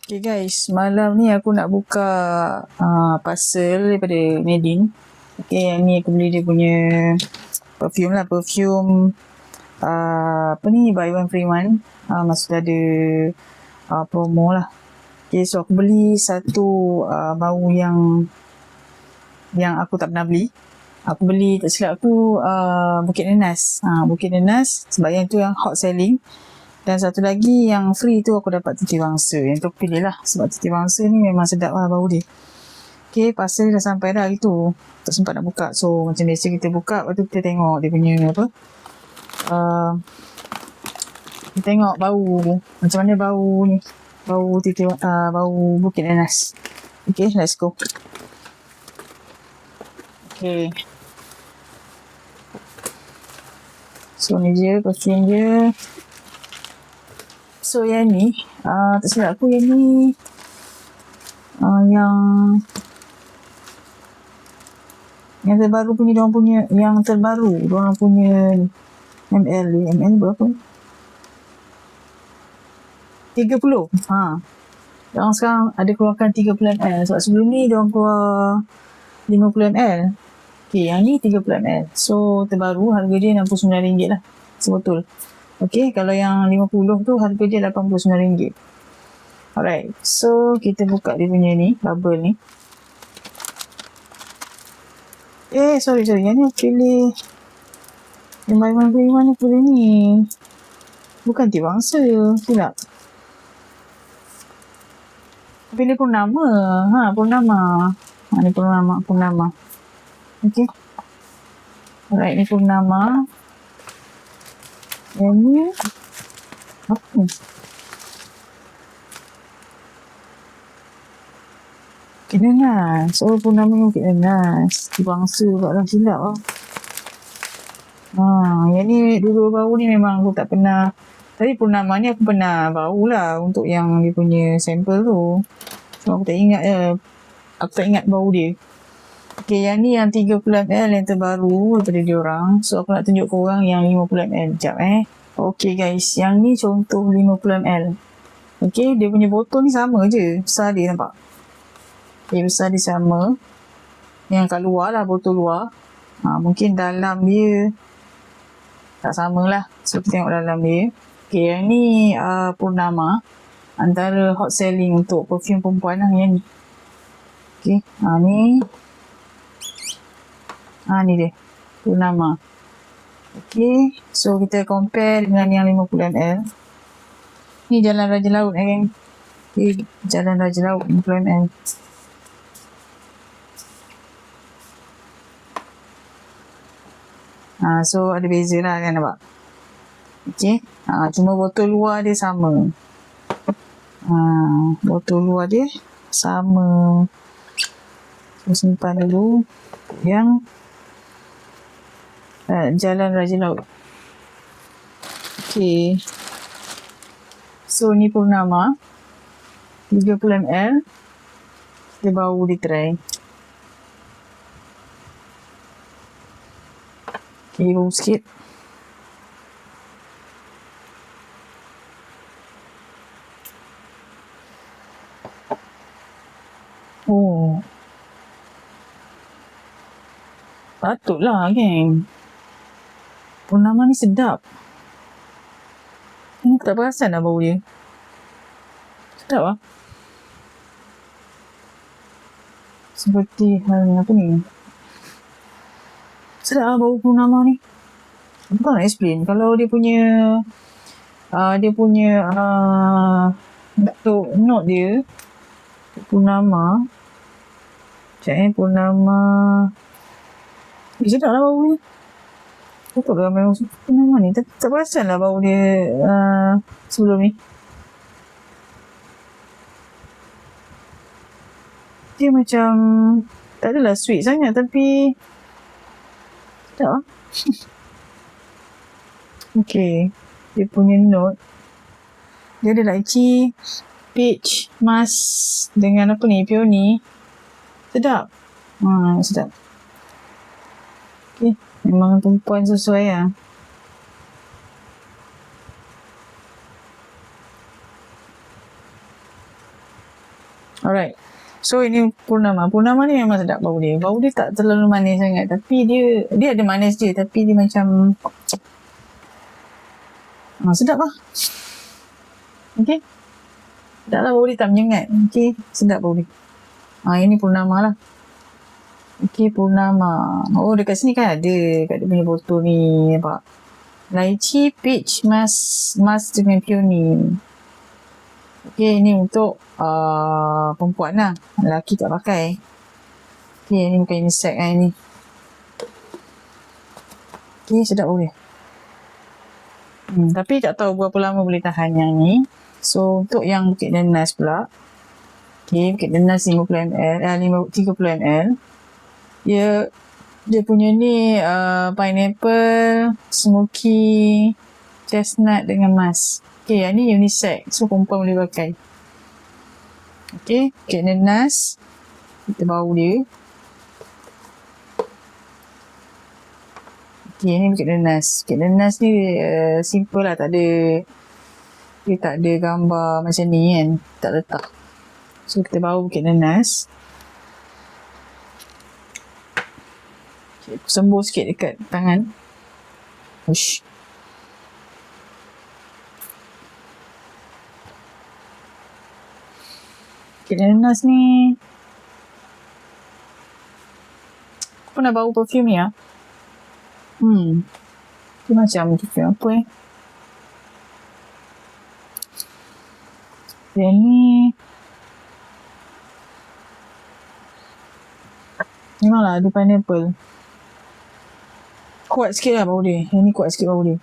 Okay guys, malam ni aku nak buka parcel daripada Medin. Okay, yang ni aku beli dia punya perfume lah. Perfume apa ni, buy one free one. Maksud ada promo lah. Okay, so aku beli satu bau yang aku tak pernah beli. Aku beli, tak silap aku, Bukit Nenas. Bukit Nenas, sebab yang tu yang hot selling. Dan satu lagi yang free tu aku dapat titi wangsa. Yang tu aku pilih lah. Sebab titi wangsa ni memang sedap lah bau dia. Okay, parcel dah sampai dah hari tu. Tak sempat nak buka. So, macam biasa kita buka. Lepas tu kita tengok dia punya apa. Kita tengok bau. Macam mana bau ni. Bau Bukit Nenas. Okay, let's go. Okay. So, ni je. Perfume dia. So yang ni, tak silap aku yang ni, yang terbaru punya, diorang punya, yang terbaru, diorang punya ml berapa? 30. Diorang sekarang ada keluarkan 30 ml. Sebab sebelum ni diorang keluar 50 ml. Okay, yang ni 30 ml. So terbaru, harga dia RM69 lah. Sebetul. Okay, kalau yang 50 tu harga dia RM89. Alright, so kita buka dia punya ni, bubble ni. Sorry, yang ni aku pilih yang buy one free one ni, pilih ni. Bukan Tiwangsa, silap. Pilih Purnama. Purnama. Ni Purnama. Okay. Alright, ni Purnama. Yang ni apa ni? Bukit Nenas. Purnama Bukit Nenas. Bangsa kat dalam silap lah. Yang ni dulu bau ni memang aku tak pernah. Tapi Purnama ni aku pernah bau lah untuk yang dia punya sampel tu. So aku tak ingat aku tak ingat bau dia. Okay, yang ni yang 30 ml yang terbaru daripada diorang. So aku nak tunjuk korang yang 50 ml. Sekejap Okay guys, yang ni contoh 50 ml. Okay, dia punya botol ni sama je. Besar dia nampak. Okay, besar dia sama. Yang kat luar lah, botol luar. Mungkin dalam dia tak sama lah. So kita tengok dalam dia. Okay, yang ni Purnama. Antara hot selling untuk perfume perempuan lah yang ni. Okay, ni. Ni dia. Purnama. Okay, so kita compare dengan yang 50 ml. Ni Jalan Raja Laut geng. Okay, Jalan Raja Laut 50 ml. So ada beza lah kan, nampak. Okay, cuma botol luar dia sama. Botol luar dia sama. So simpan dulu yang Jalan Raja Laut. Okay. So ni Purnama 30 ml. Dia bau dia try. Okay, bau sikit. Patutlah geng. Purnama ni sedap. Aku tak perasan lah bau dia. Sedap lah. Seperti hal apa ni. Sedap lah bau Purnama ni. Aku tak nak explain. Kalau dia punya untuk note dia Purnama. Purnama. Sedap lah bau dia. Aku tak ramai orang suka Purnama ni. Tak perasan lah bau dia sebelum ni. Dia macam tak adalah sweet sangat, tapi sedap lah. Okay, dia punya note dia ada lychee, peach, musk dengan apa ni, peony. Sedap. Sedap. Okay, memang perempuan sesuai lah. Alright. So ini Purnama. Purnama ni memang sedap bau dia. Bau dia tak terlalu manis sangat. Tapi dia ada manis dia. Tapi dia macam sedap lah. Okay. Sedap lah bau dia, tak menyengat. Okay. Sedap bau dia. Ini Purnama lah. Okay, Purnama. Oh, dekat sini kan ada. Kat dia punya botol ni. Nampak? Lychee Peach Mask dengan Peony. Okay, ni untuk perempuan lah. Lelaki tak pakai. Okay, ni bukan unisex kan ni. Okay, sedap boleh. Tapi tak tahu berapa lama boleh tahan yang ni. So, untuk yang Bukit Denas pula. Okay, Bukit Denas 50ml, 30ml. Dia punya ni pineapple, smoky, chestnut dengan mask. Okay, yang ni unisex. So, perempuan boleh pakai. Okay, Bukit Denas. Kita bau dia. Okay, ni Bukit Denas. Bukit Denas ni simple lah. Dia tak ada gambar macam ni kan. Tak letak. So, kita bau Bukit Denas. Okay, aku sembuh sikit dekat tangan. Ush. Bukit Denas ni. Aku pernah bau perfume ni lah. Dia macam perfume apa Yang ni memanglah ada pineapple. Kuat sikit lah bau dia. Yang ni kuat sikit bau dia.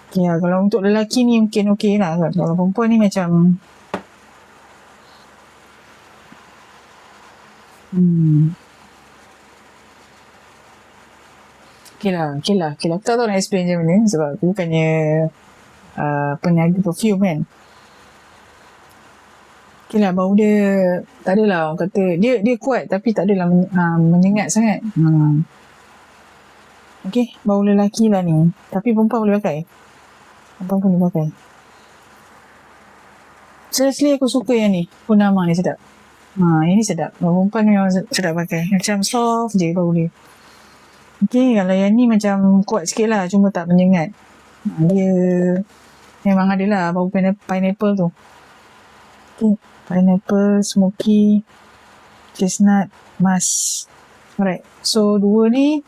Okay lah, kalau untuk lelaki ni mungkin okey lah. Kalau perempuan ni macam Okay lah. Aku tak tahu nak explain macam mana. Sebab aku bukannya peniaga perfume kan. Okay lah, bau dia tak adalah orang kata. Dia kuat tapi tak adalah menyengat sangat. Okay, bau lelaki lah ni. Tapi perempuan boleh pakai. Seriously aku suka yang ni. Purnama ni sedap. Yang ni sedap. Perempuan ni memang sedap pakai. Macam soft je bau dia. Okay, kalau yang ni macam kuat sikit lah. Cuma tak menyengat. Dia memang ada lah bau pineapple tu. Okay, pineapple, smoky, chestnut, mask. Alright. So, dua ni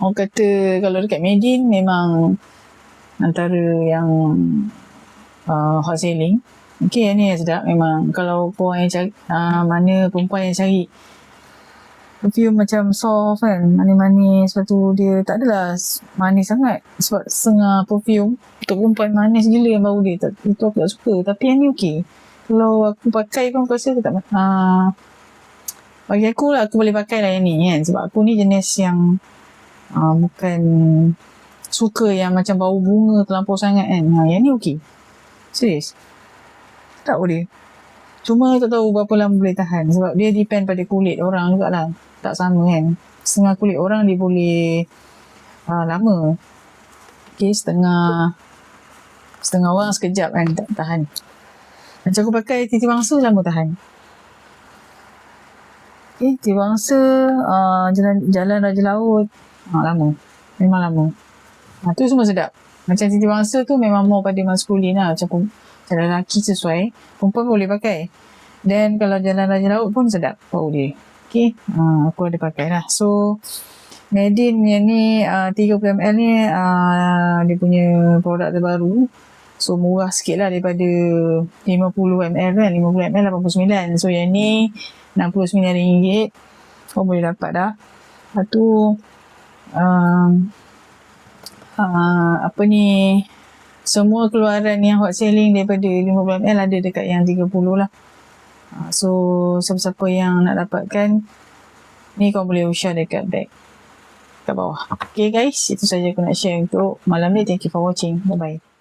orang kata kalau dekat Medin memang antara yang hot selling. Okay, yang ni yang sedap memang. Kalau korang yang cari, mana perempuan yang cari perfume macam soft kan, manis-manis. Lepas tu dia tak adalah manis sangat. Sebab setengah perfume untuk perempuan manis gila yang bau dia. Itu aku tak suka. Tapi yang ni okey. Kalau aku pakai pun aku rasa aku tak bagi aku lah, aku boleh pakai lah yang ni kan. Sebab aku ni jenis yang bukan suka yang macam bau bunga terlampau sangat kan. Yang ni okey. Serius. Tak boleh. Cuma tak tahu berapa lama boleh tahan. Sebab dia depend pada kulit orang jugalah. Tak sama kan. Setengah kulit orang dia boleh lama. Okay, setengah orang sekejap kan tak tahan. Macam aku pakai titi bangsa lama tahan. Okay, titi bangsa jalan Raja Laut lama. Memang lama. Tu semua sedap. Macam titi bangsa tu memang more pada maskulin lah. Macam lelaki sesuai. Perempuan boleh pakai. Dan kalau jalan Raja Laut pun sedap bau dia. Okay. Aku ada pakai lah. So, Medin yang ni 30ml ni dia punya produk terbaru. So, murah sikit lah daripada 50ml kan. 50ml 89. So, yang ni RM69. Kau boleh dapat dah. Lepas tu, apa ni, semua keluaran yang hot selling daripada 50ml ada dekat yang 30 lah. So, siapa-siapa yang nak dapatkan ni kau boleh share dekat bag kat bawah. Okay guys, itu saja aku nak share untuk malam ni. Thank you for watching. Bye bye.